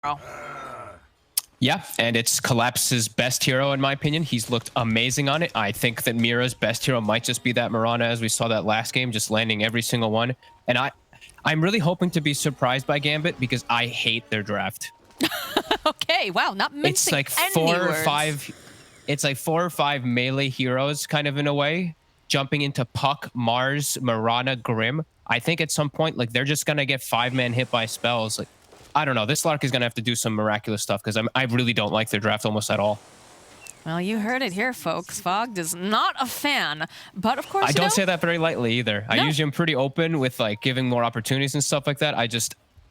Oh. Yeah, and it's Collapse's best hero in my opinion. He's looked amazing on it. I think that Mira's best hero might just be that Mirana, as we saw that last game, just landing every single one. And I'm really hoping to be surprised by Gambit because I hate their draft. Okay, wow, not mincing It's like any words. It's like 4 or 5 melee heroes, kind of in a way, jumping into Puck, Mars, Mirana, Grim. I think at some point, like they're just gonna get 5-man hit by spells. Like, I don't know. This Lark is gonna have to do some miraculous stuff because I really don't like their draft almost at all. Well, you heard it here, folks. Fogged is not a fan, but of course, I don't say that very lightly either. No. I usually am pretty open with like giving more opportunities and stuff like that.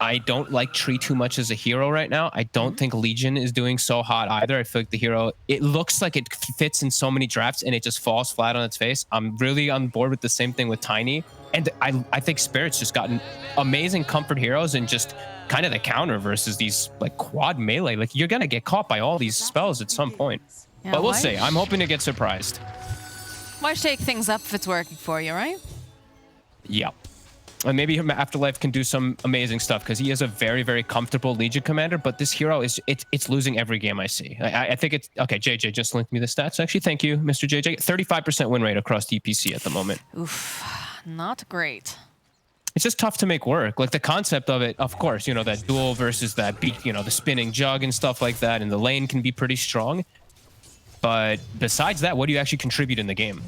I don't like Tree too much as a hero right now. I don't think Legion is doing so hot either. I feel like the hero, it looks like it fits in so many drafts and it just falls flat on its face. I'm really on board with the same thing with Tiny. And I think Spirit's just gotten amazing comfort heroes and just kind of the counter versus these like quad melee. Like you're going to get caught by all these spells at some point. Yeah, but we'll see. I'm hoping to get surprised. Why shake things up if it's working for you, right? Yeah. And maybe Afterlife can do some amazing stuff because he is a very, very comfortable Legion commander. But this hero is it's losing every game I see. I think it's okay. JJ just linked me the stats. Actually, thank you, Mr. JJ. 35% win rate across DPC at the moment. Oof, not great. It's just tough to make work. Like the concept of it, of course, you know, that duel versus that beat, you know, the spinning jug and stuff like that, and the lane can be pretty strong. But besides that, what do you actually contribute in the game?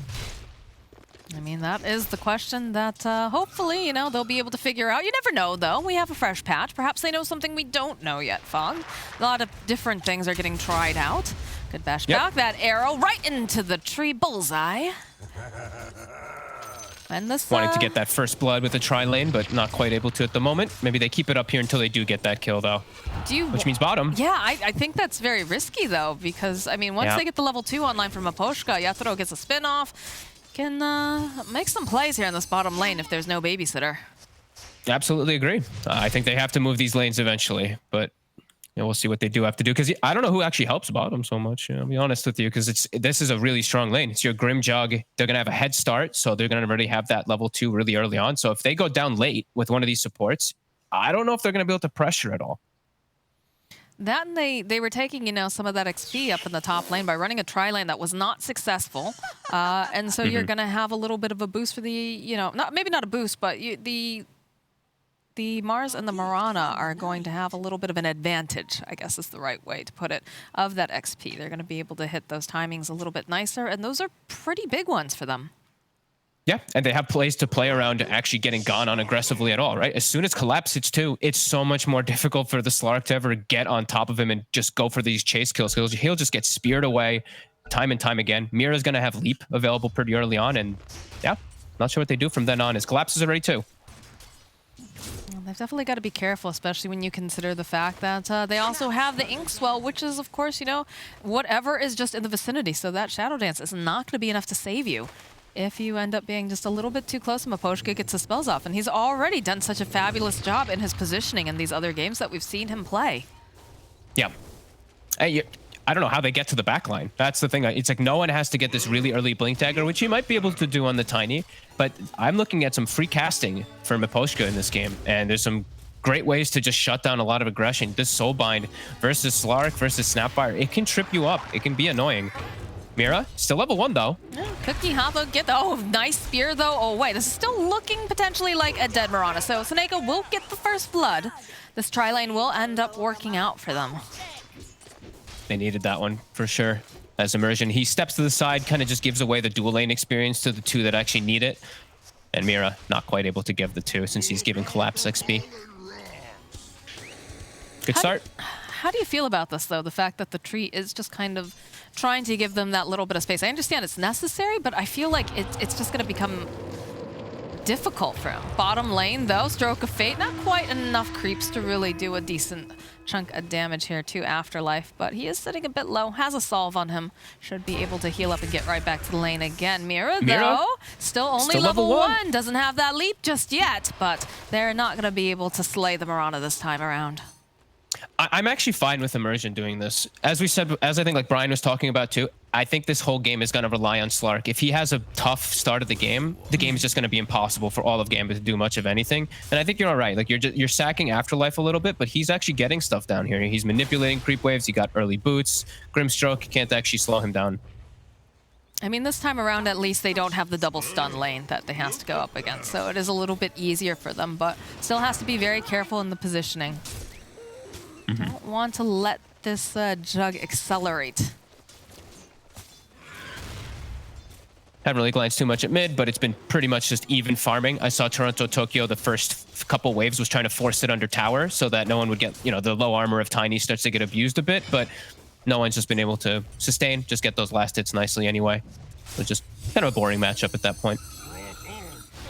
I mean, that is the question that hopefully, you know, they'll be able to figure out. You never know, though. We have a fresh patch. Perhaps they know something we don't know yet, Fog. A lot of different things are getting tried out. Good bash back. That arrow right into the tree bullseye. And this, wanting to get that first blood with the tri-lane, but not quite able to at the moment. Maybe they keep it up here until they do get that kill, though. Which means bottom. Yeah, I think that's very risky, though, because, I mean, once they get the level 2 online from Aposhka, Yatoro gets a spin-off. Can make some plays here in this bottom lane if there's no babysitter. Absolutely agree. I think they have to move these lanes eventually, but you know, we'll see what they do have to do because I don't know who actually helps bottom so much. You know, I'll be honest with you because this is a really strong lane. It's your Grim Jug. They're gonna have a head start, so they're gonna already have that level 2 really early on. So if they go down late with one of these supports, I don't know if they're gonna be able to pressure at all. That and they were taking, you know, some of that XP up in the top lane by running a tri-lane that was not successful. And so you're going to have a little bit of a boost for the, you know, maybe not a boost, but the Mars and the Mirana are going to have a little bit of an advantage, I guess is the right way to put it, of that XP. They're going to be able to hit those timings a little bit nicer, and those are pretty big ones for them. Yeah, and they have plays to play around actually getting gone on aggressively at all, right? As soon as Collapse hits 2, it's so much more difficult for the Slark to ever get on top of him and just go for these chase kills. He'll just get speared away time and time again. Mira's going to have Leap available pretty early on, and yeah, not sure what they do from then on. His Collapse is already 2. Well, they've definitely got to be careful, especially when you consider the fact that they also have the Inkswell, which is, of course, you know, whatever is just in the vicinity. So that Shadow Dance is not going to be enough to save you if you end up being just a little bit too close and Maposhka gets his spells off. And he's already done such a fabulous job in his positioning in these other games that we've seen him play. Yeah. I don't know how they get to the back line. That's the thing. It's like no one has to get this really early Blink Dagger, which he might be able to do on the Tiny. But I'm looking at some free casting for Maposhka in this game. And there's some great ways to just shut down a lot of aggression. This Soulbind versus Slark versus Snapfire, it can trip you up. It can be annoying. Mira, still level 1 though. Cookie Hava get the nice spear though. Oh wait, this is still looking potentially like a dead Mirana. So Seneca will get the first blood. This tri-lane will end up working out for them. They needed that one for sure. As Immersion, he steps to the side, kind of just gives away the dual lane experience to the 2 that actually need it. And Mira not quite able to give the 2 since he's giving Collapse XP. Good start. How do you feel about this though? The fact that the tree is just kind of trying to give them that little bit of space. I understand it's necessary, but I feel like it's just going to become difficult for him. Bottom lane, though, Stroke of Fate, not quite enough creeps to really do a decent chunk of damage here to Afterlife, but he is sitting a bit low, has a solve on him, should be able to heal up and get right back to the lane again. Mira, though, still only level 1, doesn't have that leap just yet, but they're not going to be able to slay the Mirana this time around. I'm actually fine with Immersion doing this. As we said, as I think like Brian was talking about too, I think this whole game is going to rely on Slark. If he has a tough start of the game is just going to be impossible for all of Gambit to do much of anything. And I think you're all right. Like you're sacking Afterlife a little bit, but he's actually getting stuff down here. He's manipulating creep waves. He got early boots. Grimstroke can't actually slow him down. I mean, this time around, at least they don't have the double stun lane that they have to go up against. So it is a little bit easier for them, but still has to be very careful in the positioning. Don't want to let this jug accelerate. Haven't really glanced too much at mid, but it's been pretty much just even farming. I saw Toronto Tokyo the first couple waves was trying to force it under tower so that no one would get, you know, the low armor of Tiny starts to get abused a bit, but no one's just been able to sustain, just get those last hits nicely anyway. So just kind of a boring matchup at that point.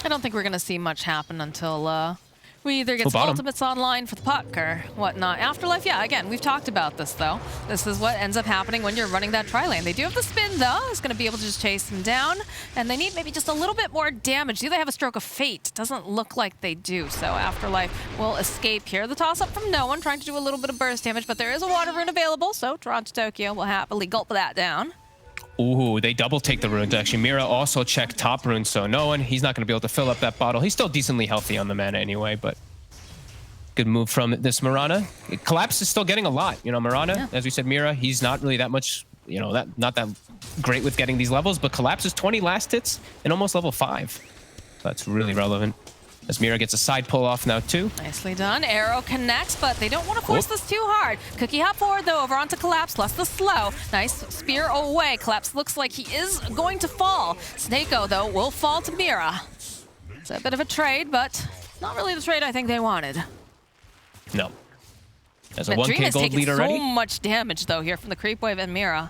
I don't think we're going to see much happen until we either get some ultimates online for the puck or whatnot. Afterlife, yeah, again, we've talked about this, though. This is what ends up happening when you're running that tri-lane. They do have the spin, though. It's going to be able to just chase them down. And they need maybe just a little bit more damage. Do they have a Stroke of Fate? Doesn't look like they do. So Afterlife will escape here. The toss-up from no one, trying to do a little bit of burst damage, but there is a water rune available, so Toronto Tokyo will happily gulp that down. Ooh, they double take the runes, actually. Mira also checked top rune, so no one, he's not going to be able to fill up that bottle. He's still decently healthy on the mana anyway, but good move from this Mirana. Collapse is still getting a lot. You know, Mirana, as we said, Mira, he's not really that much, you know, not that great with getting these levels, but Collapse is 20 last hits and almost level 5. So that's really relevant. As Mira gets a side pull off now too. Nicely done. Arrow connects, but they don't want to force this too hard. Cookie hop forward though, over onto Collapse, plus the slow. Nice spear away. Collapse looks like he is going to fall. Snako though will fall to Mira. It's a bit of a trade, but not really the trade I think they wanted. No. As a but 1K Dream is gold taking lead so already. much damage though here from the creep wave and Mira.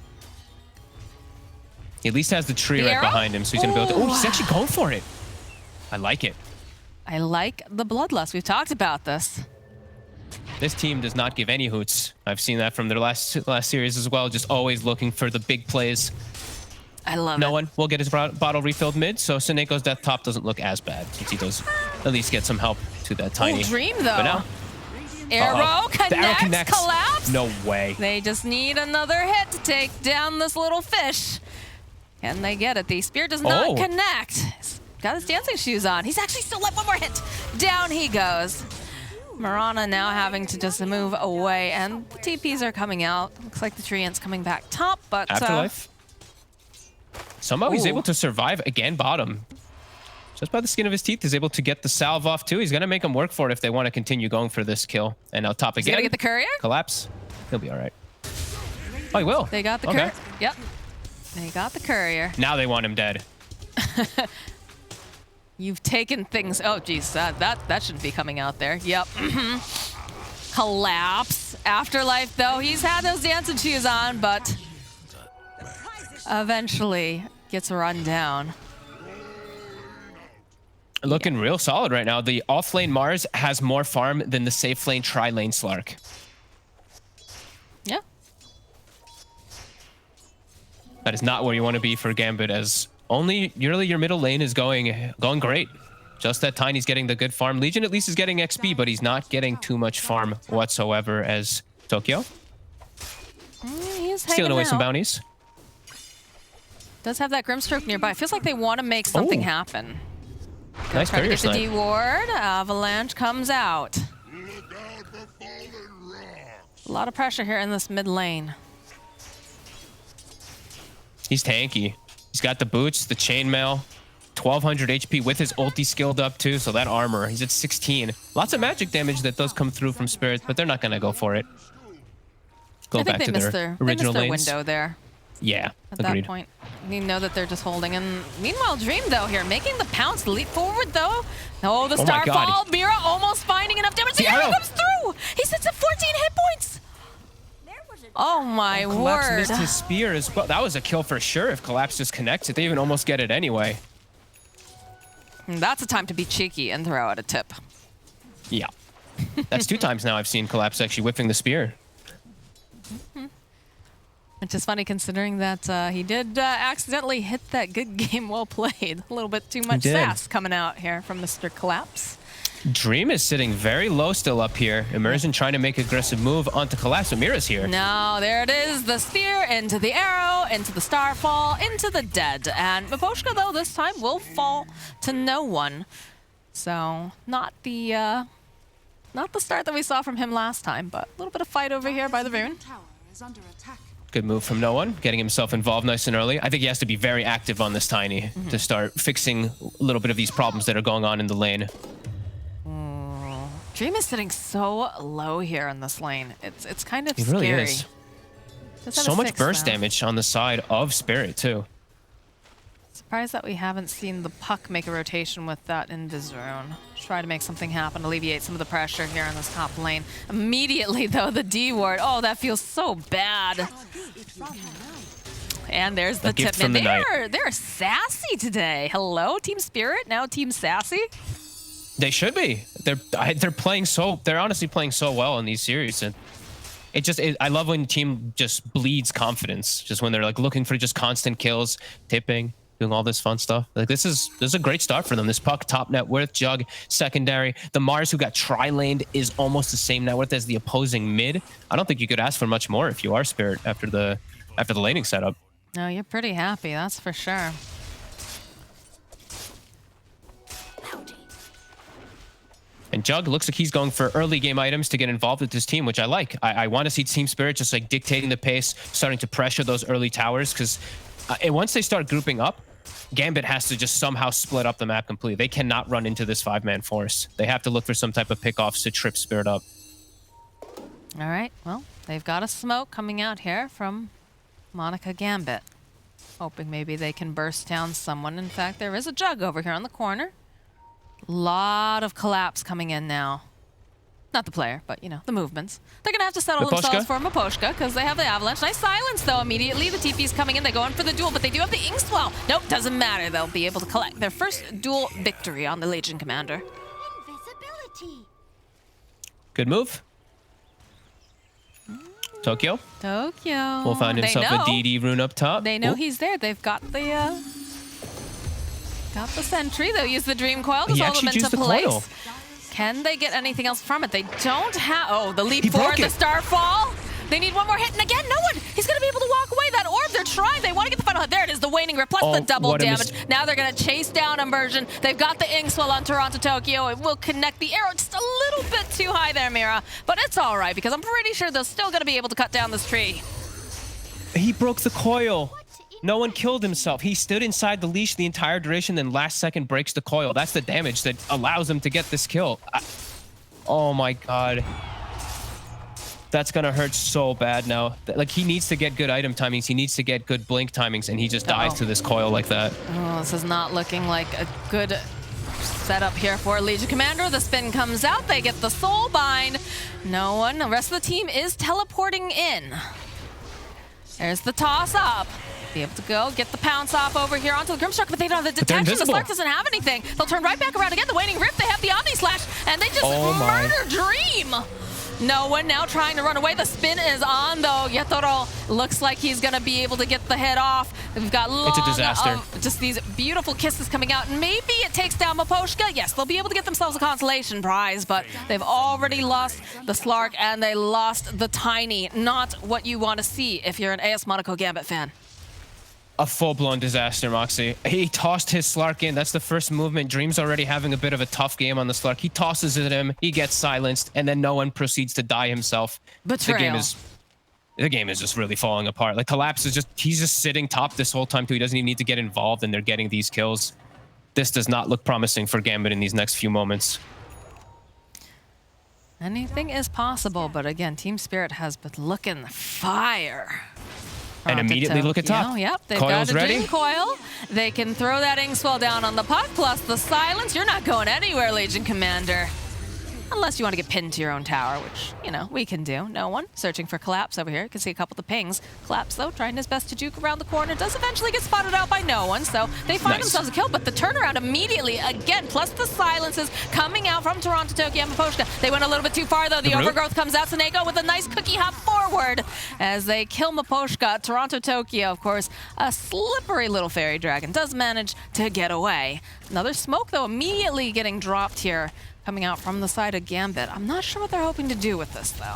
He at least has the tree right behind him, so he's gonna be able to. Oh, he's actually going for it. I like it. I like the bloodlust. We've talked about this. This team does not give any hoots. I've seen that from their last series as well. Just always looking for the big plays. I love it. No one will get his bottle refilled mid, so Sineko's death top doesn't look as bad since he does at least get some help to that Tiny. Oh, Dream though. But now, Arrow connects. Collapse. No way. They just need another hit to take down this little fish. Can they get it? The spear does not connect. He's got his dancing shoes on. He's actually still left one more hit. Down he goes. Mirana now having to just move away, and the TPs are coming out. Looks like the Treant's coming back top, but Afterlife. Somehow he's able to survive again bottom. Just by the skin of his teeth, he's able to get the salve off too. He's going to make him work for it if they want to continue going for this kill. And now top again. He's going to get the courier? Collapse. He'll be all right. Oh, he will. They got the courier. Yep. They got the courier. Now they want him dead. You've taken things. Oh, geez, that shouldn't be coming out there. Yep. Collapse. Afterlife, though, he's had those dancing shoes on, but eventually gets run down. Looking real solid right now. The off-lane Mars has more farm than the safe lane tri-lane Slark. Yeah. That is not where you want to be for Gambit, as only really your middle lane is going great. Just that Tiny's getting the good farm. Legion at least is getting XP, but he's not getting too much farm whatsoever as Tokyo. He's stealing away some bounties. Does have that Grimstroke nearby. Feels like they want to make something happen. Nice try to courier get the snipe. D-ward. Avalanche comes out. A lot of pressure here in this mid lane. He's tanky. He's got the boots, the chainmail, 1200 HP with his ulti skilled up too, so that armor, he's at 16. Lots of magic damage that does come through from spirits, but they're not going to go for it. Go back to their original lanes. Window there. Yeah, At agreed. that point, you know that they're just holding. And meanwhile, Dream, though, here, making the pounce leap forward, though. Oh, the Starfall. Mira almost finding enough damage. The arrow comes through. He sits at 14 hit points. Oh, my word. Collapse missed his spear as well. That was a kill for sure if Collapse just connects it. They even almost get it anyway. That's a time to be cheeky and throw out a tip. Yeah. That's 2 times now I've seen Collapse actually whipping the spear. Which is funny considering that he did accidentally hit that good game well played. A little bit too much sass coming out here from Mr. Collapse. Dream is sitting very low still up here. Immersion trying to make aggressive move onto Collapse, but Mira's here. No, there it is. The spear into the arrow, into the starfall, into the dead. And Miposhka, though, this time will fall to no one. So not the start that we saw from him last time, but a little bit of fight over here by the Rune. Good move from no one, getting himself involved nice and early. I think he has to be very active on this Tiny to start fixing a little bit of these problems that are going on in the lane. Dream is sitting so low here in this lane. It's kind of He scary. really is. So much burst damage on the side of Spirit, too. Surprised that we haven't seen the Puck make a rotation with that Invis rune. Try to make something happen, alleviate some of the pressure here in this top lane. Immediately, though, the D ward. Oh, that feels so bad. And there's the tip. Man, they're sassy today. Hello, Team Spirit. Now Team Sassy. They should be. They're playing so. They're honestly playing so well in these series, and I love when the team just bleeds confidence. Just when they're like looking for just constant kills, tipping, doing all this fun stuff. Like this is a great start for them. This Puck top net worth, Jug secondary. The Mars who got tri-laned is almost the same net worth as the opposing mid. I don't think you could ask for much more if you are Spirit after the laning setup. No, you're pretty happy. That's for sure. And Jug looks like he's going for early game items to get involved with this team, which I like. I want to see Team Spirit just like dictating the pace, starting to pressure those early towers, because once they start grouping up, Gambit has to just somehow split up the map completely. They cannot run into this 5-man force. They have to look for some type of pickoffs to trip Spirit up. All right, well, they've got a smoke coming out here from Monaco Gambit. Hoping maybe they can burst down someone. In fact, there is a Jug over here on the corner. Lot of collapse coming in now. Not the player, but, you know, the movements. They're going to have to settle themselves for Miposhka because they have the Avalanche. Nice silence, though, immediately. The TP's coming in. They go in for the duel, but they do have the Inkswell. Nope, doesn't matter. They'll be able to collect their first duel victory on the Legion Commander. Invisibility. Good move. Tokyo. Will find himself a DD rune up top. They know he's there. They've got the sentry. They'll use the Dream Coil to solve them into place. Coil. Can they get anything else from it? They don't have... Oh, the leap forward, the Starfall. They need one more hit, and again, no one. He's going to be able to walk away. That orb, they're trying. They want to get the final hit. There it is, the Waning Grip, plus the double damage. Now they're going to chase down Immersion. They've got the Inkswell on Toronto Tokyo. It will connect the arrow just a little bit too high there, Mira. But it's all right, because I'm pretty sure they're still going to be able to cut down this tree. He broke the coil. No one killed himself. He stood inside the leash the entire duration, then last second breaks the coil. That's the damage that allows him to get this kill. Oh my god. That's gonna hurt so bad now. Like, he needs to get good item timings. He needs to get good blink timings, and he just dies to this coil like that. Oh, this is not looking like a good setup here for Legion Commander. The spin comes out. They get the soul bind. No one. The rest of the team is teleporting in. There's the toss up. Be able to go, get the pounce off over here onto the Grimstruck, but they don't have the detection. The Slark doesn't have anything. They'll turn right back around again. The Waning Grip, they have the Omni Slash, and they just murder Dream. No one now trying to run away. The spin is on, though. Yetoro looks like he's going to be able to get the hit off. We've got long, it's a disaster. Just these beautiful kisses coming out. And maybe it takes down Miposhka. Yes, they'll be able to get themselves a consolation prize, but they've already lost the Slark and they lost the Tiny. Not what you want to see if you're an AS Monaco Gambit fan. A full-blown disaster, Moxie. He tossed his Slark in. That's the first movement. Dream's already having a bit of a tough game on the Slark. He tosses it at him. He gets silenced, and then no one proceeds to die himself. Betrayal. The game is just really falling apart. Like, Collapse is he's just sitting top this whole time, too. He doesn't even need to get involved, and they're getting these kills. This does not look promising for Gambit in these next few moments. Anything is possible, but again, Team Spirit has been looking fire. And immediately look at top. Yep, they've Coil's got a ready. Dream Coil. They can throw that Inkswell down on the Puck, plus the silence. You're not going anywhere, Legion Commander. Unless you want to get pinned to your own tower, which, you know, we can do. No one. Searching for Collapse over here. You can see a couple of the pings. Collapse, though, trying his best to juke around the corner. Does eventually get spotted out by no one, so they find themselves a kill. But the turnaround immediately, again, plus the silences coming out from Toronto Tokyo and Miposhka. They went a little bit too far, though. The overgrowth comes out. Seneko with a nice cookie hop forward as they kill Miposhka. Toronto Tokyo, of course, a slippery little fairy dragon, does manage to get away. Another smoke, though, immediately getting dropped here coming out from the side of Gambit. I'm not sure what they're hoping to do with this, though.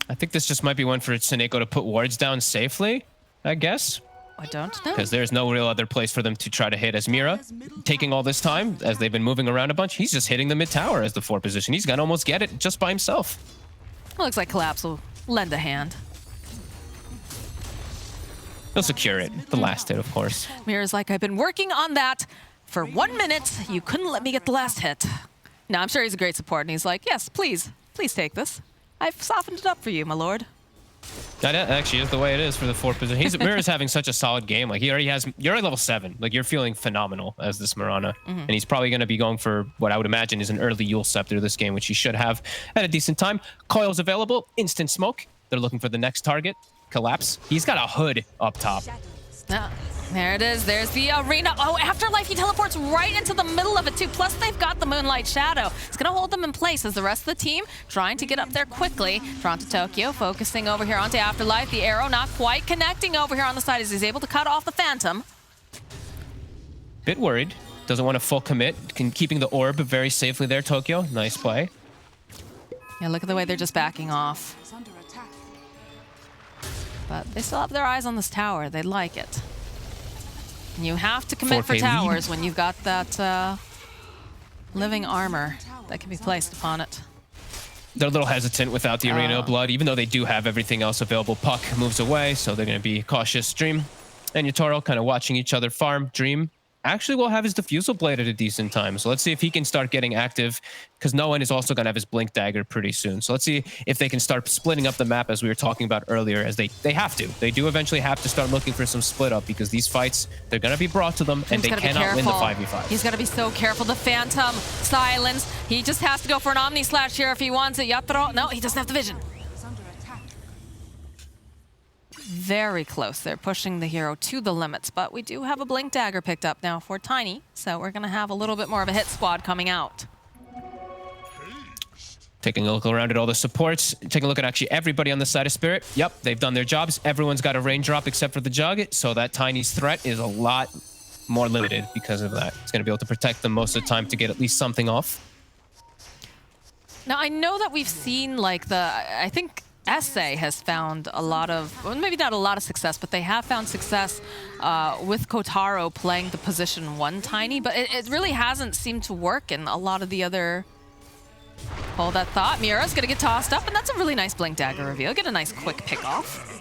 I think this just might be one for Seneko to put wards down safely, I guess. I don't know. Because there's no real other place for them to try to hit. As Mira, taking all this time, as they've been moving around a bunch, he's just hitting the mid-tower as the 4 position. He's going to almost get it just by himself. Looks like Collapse will lend a hand. He'll secure it. The last hit, of course. Mira's like, I've been working on that for 1 minute. You couldn't let me get the last hit. Now, I'm sure he's a great support, and he's like, yes, please take this. I've softened it up for you, my lord. That actually is the way it is for the 4 position. Mira's having such a solid game. Like, he already has... You're at level 7. Like, you're feeling phenomenal as this Mirana. And he's probably going to be going for what I would imagine is an early Yule Scepter this game, which he should have at a decent time. Coil's available. Instant smoke. They're looking for the next target. Collapse. He's got a hood up top. There it is. There's the arena. Oh, Afterlife, he teleports right into the middle of it, too. Plus, they've got the Moonlight Shadow. It's going to hold them in place as the rest of the team trying to get up there quickly. Toronto Tokyo focusing over here onto Afterlife. The arrow not quite connecting over here on the side as he's able to cut off the Phantom. Bit worried. Doesn't want to full commit. Keeping the orb very safely there, Tokyo. Nice play. Yeah, look at the way they're just backing off. But they still have their eyes on this tower. They like it. You have to commit for 4K towers lead. when you've got that living armor that can be placed upon it. They're a little hesitant without the Arena of Blood, even though they do have everything else available. Puck moves away, so they're going to be cautious. Dream and Yatoro kind of watching each other farm. Dream actually will have his Diffusal Blade at a decent time, so let's see if he can start getting active, because no one is also going to have his Blink Dagger pretty soon. So let's see if they can start splitting up the map as we were talking about earlier, as they have to. They do eventually have to start looking for some split up, because these fights, they're going to be brought to them, and they cannot win the 5v5. He's got to be so careful. The Phantom, silence. He just has to go for an Omni Slash here if he wants it. Yatoro, no, he doesn't have the vision. Very close. They're pushing the hero to the limits, but we do have a Blink Dagger picked up now for Tiny, so we're going to have a little bit more of a hit squad coming out. Taking a look around at all the supports, taking a look at actually everybody on the side of Spirit. Yep, they've done their jobs. Everyone's got a raindrop except for the Jug, so that Tiny's threat is a lot more limited because of that. It's going to be able to protect them most of the time to get at least something off. Now, I know that we've seen, like, I think SA has found a lot of, well, maybe not a lot of success, but they have found success with Kotaro playing the position 1 Tiny, but it really hasn't seemed to work in a lot of the other... Hold that thought. Mira's going to get tossed up, and that's a really nice Blink Dagger reveal. Get a nice quick pick off.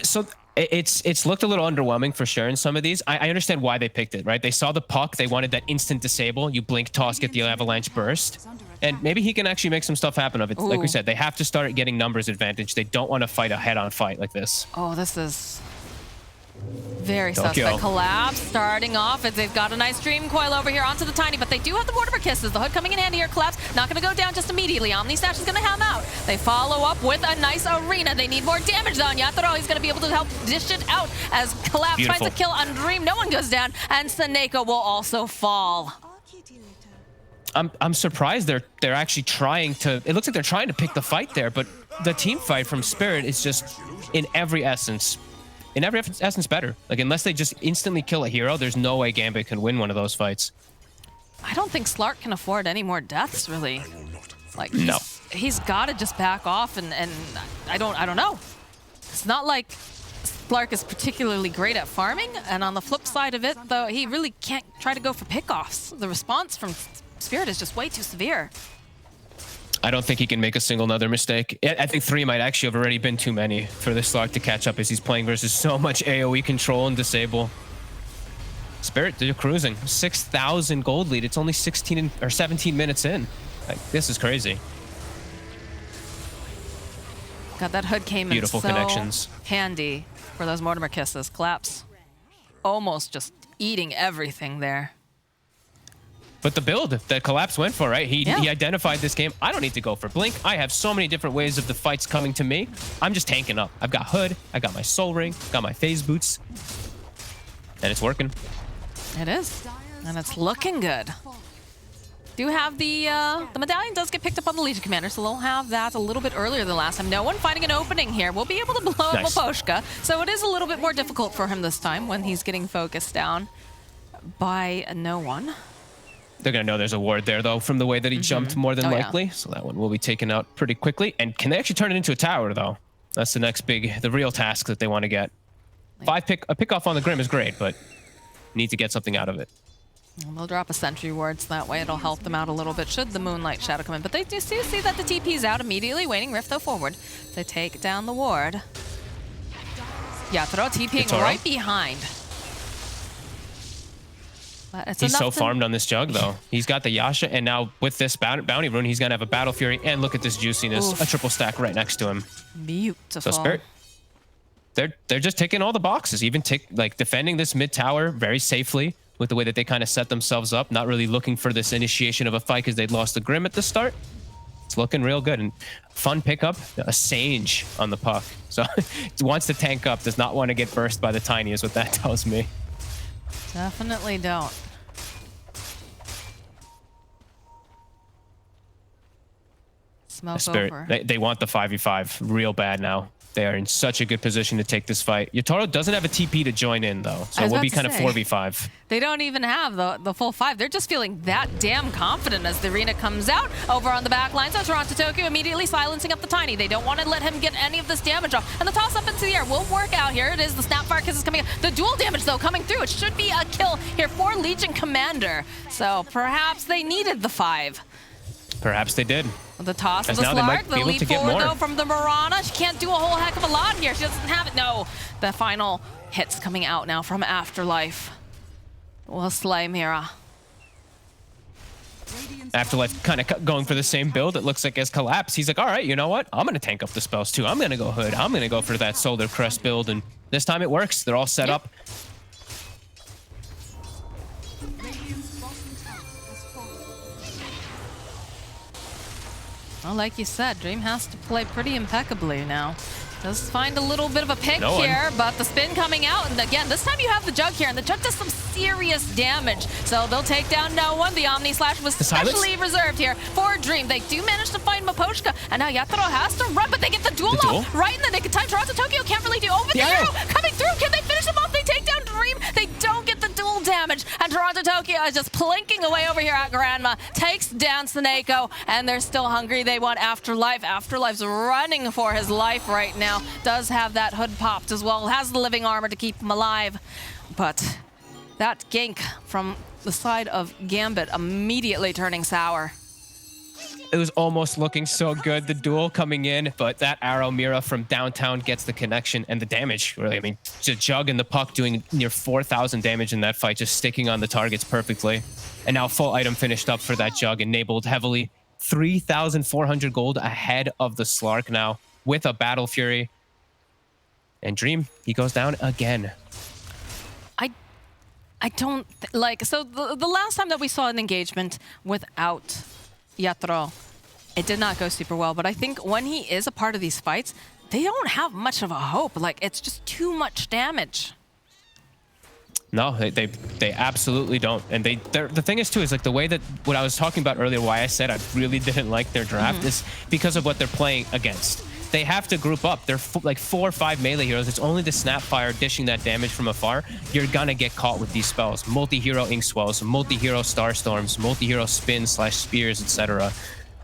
So it's looked a little underwhelming for sure in some of these. I understand why they picked it, right? They saw the puck. They wanted that instant disable. You blink, toss, get the avalanche burst. And maybe he can actually make some stuff happen of it. Like we said, they have to start getting numbers advantage. They don't want to fight a head-on fight like this. Oh, this is very Tokyo. suspect. Collapse starting off as they've got a nice Dream Coil over here onto the Tiny, but they do have the Mortimer Kisses. The hood coming in handy here. Collapse not going to go down just immediately. Omni Slash is going to have out. They follow up with a nice Arena. They need more damage though on Yatoro. He's going to be able to help dish it out as Collapse finds a kill on Dream. No one goes down, and Seneko will also fall. I'm surprised they're actually trying to... It looks like they're trying to pick the fight there, but the team fight from Spirit is just in every essence better. Like, unless they just instantly kill a hero, there's no way Gambit can win one of those fights. I don't think Slark can afford any more deaths, really. Like, no. He's got to just back off, and I don't know. It's not like Slark is particularly great at farming, and on the flip side of it, though, he really can't try to go for pickoffs. The response from Spirit is just way too severe. I don't think he can make a single another mistake. I think 3 might actually have already been too many for this Slark to catch up as he's playing versus so much AoE control and disable. Spirit, they're cruising. 6,000 gold lead. It's only 16 or 17 minutes in. Like, this is crazy. God, that hood came Beautiful in so connections. handy for those Mortimer Kisses. Collapse almost just eating everything there. But the build that Collapse went for, right? He identified this game. I don't need to go for Blink. I have so many different ways of the fights coming to me. I'm just tanking up. I've got Hood. I got my Soul Ring. Got my Phase Boots. And it's working. It is. And it's looking good. Do have the medallion does get picked up on the Legion Commander, so they'll have that a little bit earlier than last time. No one finding an opening here. We'll be able to blow up Maposhka. So it is a little bit more difficult for him this time when he's getting focused down by no one. They're going to know there's a ward there, though, from the way that he jumped more than likely. Yeah. So that one will be taken out pretty quickly. And can they actually turn it into a tower, though? That's the next the real task that they want to get. A pick off on the Grim is great, but need to get something out of it. And they'll drop a sentry ward, so that way it'll help them out a little bit should the Moonlight Shadow come in. But they do see that the TP's out immediately, waiting Rift though forward to take down the ward. Yatoro TPing right behind. He's so farmed on this jug, though. He's got the Yasha, and now with this bounty rune, he's going to have a Battle Fury. And look at this juiciness. Oof. A triple stack right next to him. Beautiful. So Spirit, they're just ticking all the boxes. Even defending this mid tower very safely with the way that they kind of set themselves up. Not really looking for this initiation of a fight because they'd lost the Grim at the start. It's looking real good. And fun pickup, a Sage on the puck. So he wants to tank up, does not want to get burst by the Tiny is what that tells me. Definitely don't. Smoke over. They want the 5v5 real bad now. They are in such a good position to take this fight. Yatoro doesn't have a TP to join in, though, so we'll be kind of 4v5. They don't even have the full 5. They're just feeling that damn confident as the arena comes out over on the back line. So Toronto immediately silencing up the Tiny. They don't want to let him get any of this damage off. And the toss up into the air will work out here. It is the Snapfire Kiss is coming in. The dual damage, though, coming through. It should be a kill here for Legion Commander. So perhaps they needed the 5. Perhaps they did. The toss of the Slark, the leap forward though from the Mirana. She can't do a whole heck of a lot here. She doesn't have it. No, the final hits coming out now from Afterlife. Will slay Mira. Afterlife kind of going for the same build. It looks like as Collapse. He's like, all right, you know what? I'm going to tank up the spells too. I'm going to go Hood. I'm going to go for that Solar Crest build. And this time it works. They're all set up. Well, like you said, Dream has to play pretty impeccably now. Does find a little bit of a pick here, but the spin coming out. And again, this time you have the Jug here, and the Jug does some serious damage. So they'll take down no one. The Omni Slash was specially reserved here for Dream. They do manage to find Mapochka, and now Yatoro has to run, but they get the duel off right in the nick of time. Toronto can't really do over the arrow coming through. Can they finish them off? They take down Dream. They don't get the duel damage, and Toronto is just plinking away over here at Grandma. Takes down Snako, and they're still hungry. They want Afterlife. Afterlife's running for his life right now. Does have that hood popped as well. Has the living armor to keep him alive. But that gank from the side of Gambit immediately turning sour. It was almost looking so good, the duel coming in, but that arrow Mira from downtown gets the connection and the damage, really. I mean, just Jug and the puck doing near 4,000 damage in that fight, just sticking on the targets perfectly. And now full item finished up for that Jug, enabled heavily. 3,400 gold ahead of the Slark now with a Battle Fury. And Dream, he goes down again. I don't like, so the last time that we saw an engagement without Yatoro, it did not go super well, but I think when he is a part of these fights, they don't have much of a hope. Like, it's just too much damage. No, they absolutely don't. And the thing is too, is like the way that what I was talking about earlier, why I said I really didn't like their draft is because of what they're playing against. They have to group up. They're like 4 or 5 melee heroes. It's only the Snapfire dishing that damage from afar. You're gonna get caught with these spells. Multi-hero Inkswells, multi-hero Starstorms, multi-hero Spins/Spears, etc.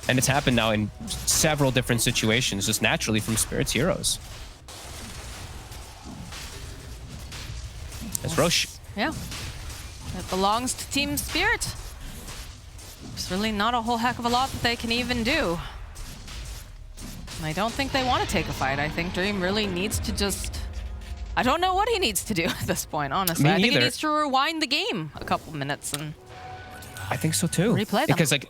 And it's happened now in several different situations, just naturally from Spirit's heroes. That's Roche. Yeah, it belongs to Team Spirit. There's really not a whole heck of a lot that they can even do. I don't think they want to take a fight. I think Dream really needs to just... I don't know what he needs to do at this point, honestly. I think he needs to rewind the game a couple minutes and... I think so too. Replay them. Because like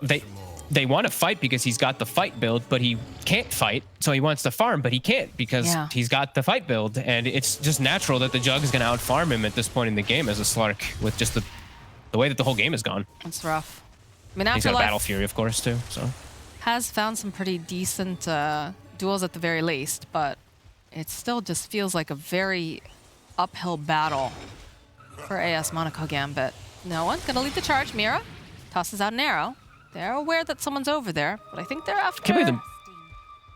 they want to fight because he's got the fight build, but he can't fight. So he wants to farm, but he can't because he's got the fight build. And it's just natural that the Jug is going to out-farm him at this point in the game as a Slark with just the way that the whole game has gone. It's rough. I mean, he's got a Battle Fury, of course, too. So has found some pretty decent duels at the very least, but it still just feels like a very uphill battle for AS Monaco Gambit. No one's going to lead the charge. Mira tosses out an arrow. They're aware that someone's over there, but I think they're after... Can't believe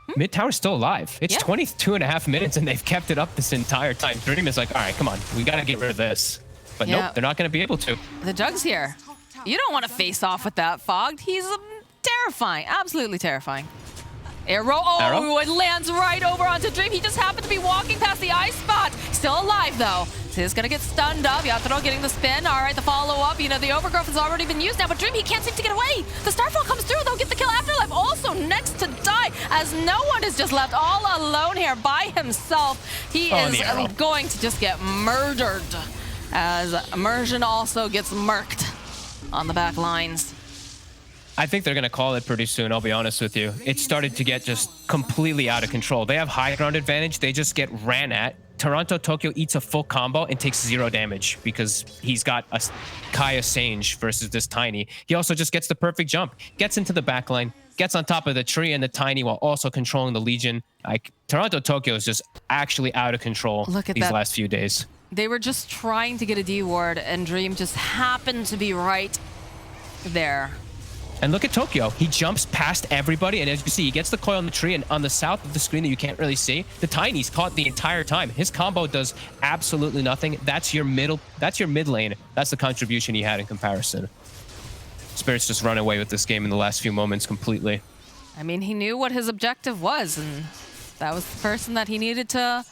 the mid tower's still alive. It's 22.5 minutes, and they've kept it up this entire time. Dream is like, all right, come on, we got to get rid of this. But nope, they're not going to be able to. The Jug's here. You don't want to face off with that Fogged. He's terrifying, absolutely terrifying. Arrow, Arrow? It lands right over onto Dream. He just happened to be walking past the ice spot. Still alive though. So he's gonna get stunned up. Yatoro getting the spin. All right, the follow-up. You know, the overgrowth has already been used now, but Dream, he can't seem to get away. The Starfall comes through, they'll get the kill. Afterlife also next to die, as no one is just left all alone here by himself. He is going to just get murdered, as Immersion also gets murked on the back lines. I think they're going to call it pretty soon, I'll be honest with you. It started to get just completely out of control. They have high ground advantage. They just get ran at. Toronto Tokyo eats a full combo and takes 0 damage because he's got a Kaya Sange versus this Tiny. He also just gets the perfect jump, gets into the backline, gets on top of the tree and the Tiny while also controlling the Legion. Like, Toronto Tokyo is just actually out of control these last few days. They were just trying to get a D ward, and Dream just happened to be right there. And look at Tokyo. He jumps past everybody, and as you see, he gets the coil on the tree, and on the south of the screen that you can't really see, the Tiny's caught the entire time. His combo does absolutely nothing. That's your mid lane. That's the contribution he had in comparison. Spirit's just run away with this game in the last few moments completely. I mean, he knew what his objective was, and that was the person that he needed to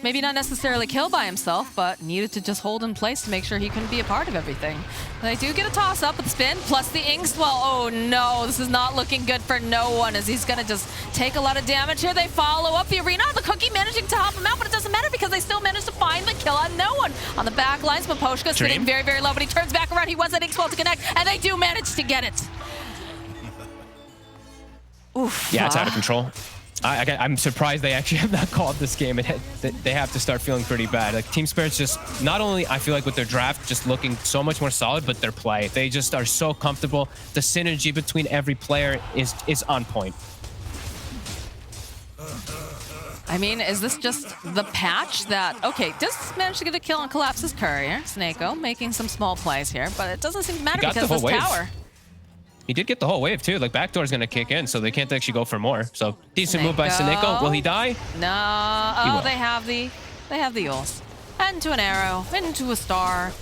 maybe not necessarily kill by himself, but needed to just hold in place to make sure he couldn't be a part of everything. They do get a toss up with the spin, plus the Inkswell. Oh no, this is not looking good for no one, as he's gonna just take a lot of damage here. They follow up the arena, the Cookie managing to help him out, but it doesn't matter because they still managed to find the kill on no one. On the back lines, Maposhka's sitting very, very low, but he turns back around. He wants that Inkswell to connect, and they do manage to get it. Oof. Yeah, it's out of control. I'm surprised they actually have not called this game. They have to start feeling pretty bad. Like, Team Spirit's just, not only I feel like with their draft just looking so much more solid, but their play. They just are so comfortable. The synergy between every player is on point. I mean, is this just the patch that, okay, just managed to get a kill on Collapse's courier, Snako, making some small plays here, but it doesn't seem to matter because this tower. He did get the whole wave too. Like, backdoor's gonna kick in, so they can't actually go for more. So decent move by Snako. Will he die? No. Oh, they have the ults. Into an arrow, into a star,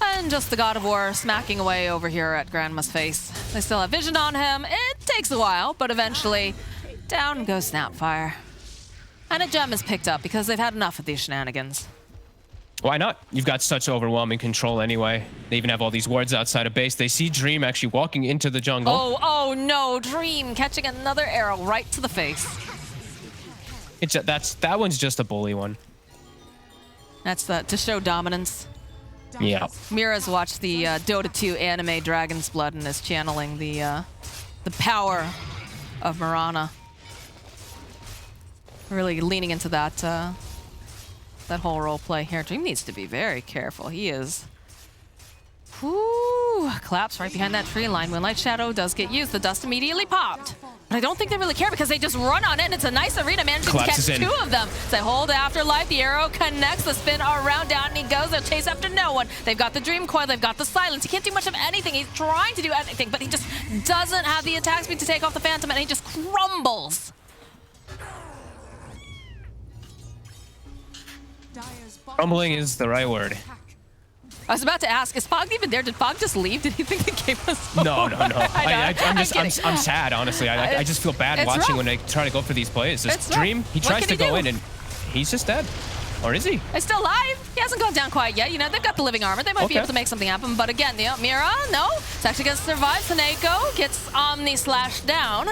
and just the God of War smacking away over here at Grandma's face. They still have vision on him. It takes a while, but eventually down goes Snapfire. And a gem is picked up because they've had enough of these shenanigans. Why not? You've got such overwhelming control anyway. They even have all these wards outside of base. They see Dream actually walking into the jungle. Oh no, Dream catching another arrow right to the face. That one's just a bully one. That's to show dominance. Yeah. Mira's watched the Dota2 anime Dragon's Blood and is channeling the power of Mirana. Really leaning into that whole role play here. Dream needs to be very careful. He is. Whoo! Collapse right behind that tree line. Moonlight Shadow does get used. The dust immediately popped. But I don't think they really care because they just run on it, and it's a nice arena managing to catch two of them. So they hold Afterlife. The arrow connects. The spin around, down, and he goes. They'll chase after no one. They've got the Dream Coil. They've got the Silence. He can't do much of anything. He's trying to do anything, but he just doesn't have the attack speed to take off the Phantom, and he just crumbles. Crumbling is the right word. I was about to ask, is Fog even there? Did Fog just leave? Did he think the game was over? No. I'm sad, honestly. I just feel bad watching when they try to go for these plays. This Dream, he tries to go in and he's just dead. Or is he? He's still alive. He hasn't gone down quite yet. You know, they've got the living armor. They might be able to make something happen. But again, you know, Mira, no. It's actually going to survive. Snako gets Omni slash down.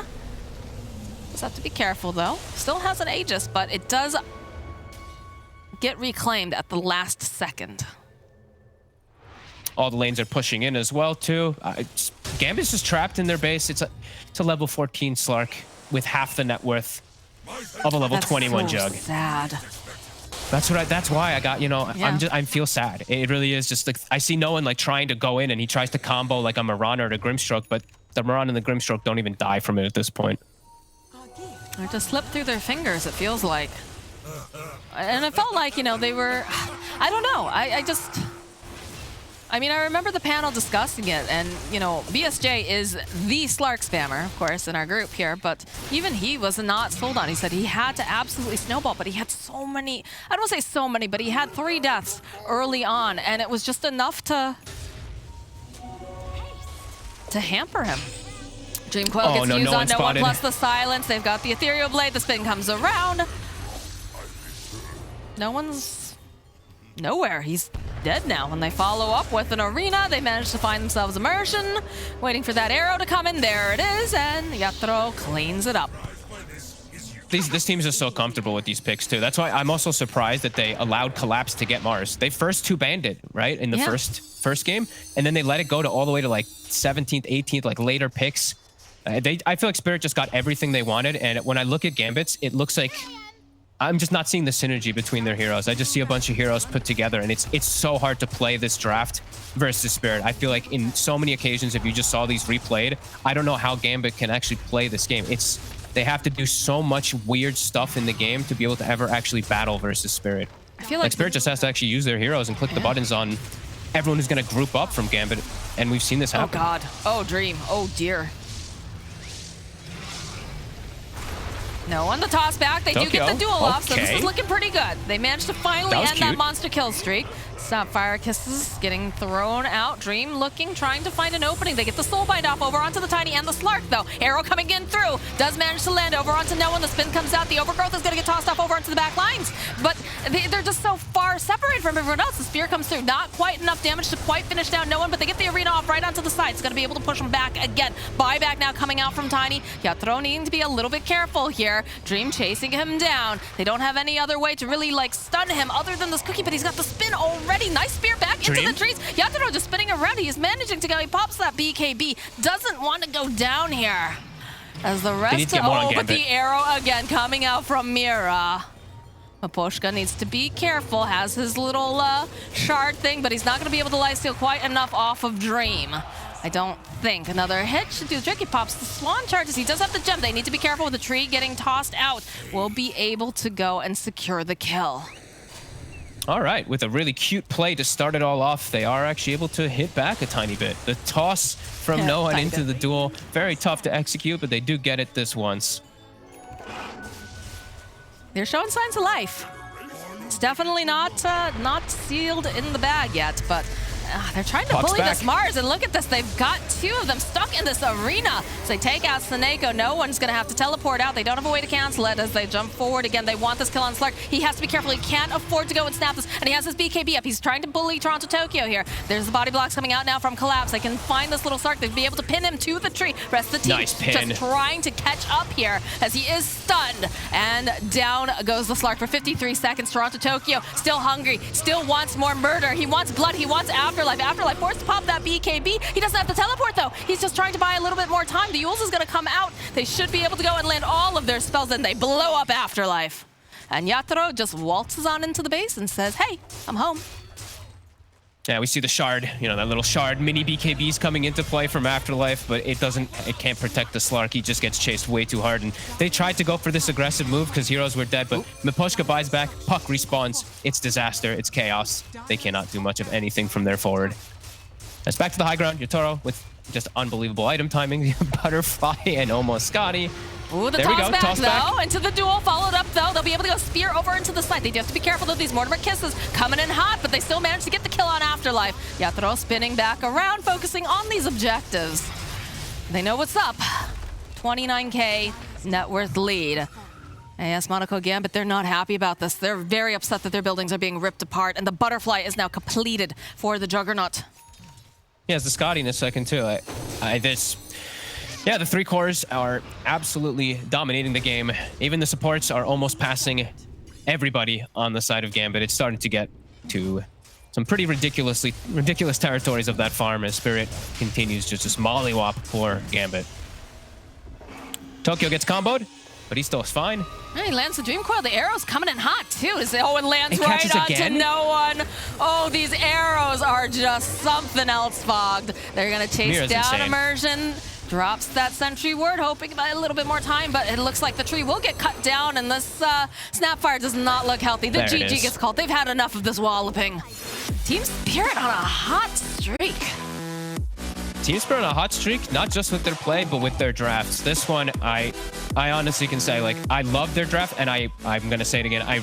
Just have to be careful, though. Still has an Aegis, but it does get reclaimed at the last second. All the lanes are pushing in as well, too. Gambit's just trapped in their base. It's a level 14 Slark with half the net worth of a level 21 Jug. Sad. That's why I got, you know, Yeah. I feel sad. It really is just like, I see no one like trying to go in, and he tries to combo like a Mirana or a Grimstroke, but the Mirana and the Grimstroke don't even die from it at this point. They just slipped through their fingers, it feels like. And it felt like, you know, they were, I don't know. I mean, I remember the panel discussing it, and, you know, BSJ is the Slark spammer, of course, in our group here, but even he was not sold on. He said he had to absolutely snowball, but he had so many, I don't want to say so many, but he had 3 deaths early on, and it was just enough to to hamper him. Dream Coil Oh, gets no, used no on one no one spotted. plus the silence. They've got the Ethereal Blade. The spin comes around. No one's nowhere. He's dead now. When they follow up with an arena, they manage to find themselves immersion, waiting for that arrow to come in. There it is, and Yatoro cleans it up. This team is just so comfortable with these picks too. That's why I'm also surprised that they allowed Collapse to get Mars. They first two banned it, right, in the first game, and then they let it go to all the way to like 17th, 18th, like later picks. I feel like Spirit just got everything they wanted, and when I look at Gambits, it looks like I'm just not seeing the synergy between their heroes. I just see a bunch of heroes put together, and it's so hard to play this draft versus Spirit. I feel like in so many occasions, if you just saw these replayed, I don't know how Gambit can actually play this game. They have to do so much weird stuff in the game to be able to ever actually battle versus Spirit. I feel like Spirit just has to actually use their heroes and click the buttons on everyone who's going to group up from Gambit, and we've seen this happen. Oh God. Oh Dream. Oh dear. No one to toss back. They do get the duel off, so this is looking pretty good. They managed to finally end that monster kill streak. Sapphire Kisses getting thrown out. Dream looking, trying to find an opening. They get the Soulbind off over onto the Tiny and the Slark, though. Arrow coming in through. Does manage to land over onto no one. The spin comes out. The Overgrowth is going to get tossed off over onto the back lines. But they're just so far separated from everyone else. The Spear comes through. Not quite enough damage to quite finish down no one, but they get the arena off right onto the side. It's going to be able to push them back again. Buyback now coming out from Tiny. Yatoro needing to be a little bit careful here. Dream chasing him down. They don't have any other way to really like stun him other than this cookie, but he's got the spin already. Nice spear back into the trees. Yatoro just spinning around. He's managing to go. He pops that BKB. Doesn't want to go down here. As the rest of but the arrow again coming out from Mira. Maposhka needs to be careful. Has his little shard thing, but he's not going to be able to lifesteal quite enough off of Dream. I don't think. Another hit should do the trick. He pops the Swan charges. He does have the gem. They need to be careful with the tree getting tossed out. We'll be able to go and secure the kill. All right, with a really cute play to start it all off, they are actually able to hit back a tiny bit. The toss from no one into the duel, very tough to execute, but they do get it this once. They're showing signs of life. It's definitely not sealed in the bag yet, but they're trying to bully this Mars, and look at this. They've got two of them stuck in this arena. So they take out Sneko. No one's going to have to teleport out. They don't have a way to cancel it as they jump forward again. They want this kill on Slark. He has to be careful. He can't afford to go and snap this, and he has his BKB up. He's trying to bully Toronto Tokyo here. There's the body blocks coming out now from Collapse. They can find this little Slark. They'd be able to pin him to the tree. Rest of the team just trying to catch up here as he is stunned. And down goes the Slark for 53 seconds. Toronto Tokyo still hungry, still wants more murder. He wants blood. He wants Afterlife. Afterlife forced to pop that BKB. He doesn't have to teleport, though. He's just trying to buy a little bit more time. The Yules is going to come out. They should be able to go and land all of their spells, and they blow up Afterlife. And Yatoro just waltzes on into the base and says, hey, I'm home. Yeah, we see the shard, you know, that little shard mini BKBs coming into play from Afterlife, but it can't protect the Slark. He just gets chased way too hard. And they tried to go for this aggressive move because heroes were dead, but Miposhka buys back, Puck respawns. It's disaster, it's chaos. They cannot do much of anything from there forward. That's back to the high ground. Yatoro with just unbelievable item timing. Butterfly and almost Scotty. Ooh, the toss back, though, into the duel, followed up, though. They'll be able to go spear over into the side. They do have to be careful, though. These Mortimer Kisses coming in hot, but they still manage to get the kill on Afterlife. Yatoro spinning back around, focusing on these objectives. They know what's up. 29K net worth lead. AS Monaco Gambit, they're not happy about this. They're very upset that their buildings are being ripped apart, and the Butterfly is now completed for the Juggernaut. He has the Scotty in a second, too. Yeah, the three cores are absolutely dominating the game. Even the supports are almost passing everybody on the side of Gambit. It's starting to get to some pretty ridiculous territories of that farm as Spirit continues just to mollywop poor Gambit. Tokyo gets comboed, but he still is fine. Yeah, he lands the Dream Coil. The arrow's coming in hot, too. As Owen lands right onto no one. Oh, these arrows are just something else, Fogged. They're going to chase down Immersion. Drops that sentry ward, hoping by a little bit more time, but it looks like the tree will get cut down, and this Snapfire does not look healthy. The GG gets called. They've had enough of this walloping. Team Spirit on a hot streak. Team Spirit on a hot streak, not just with their play, but with their drafts. This one, I honestly can say, like, I love their draft, and I'm going to say it again, I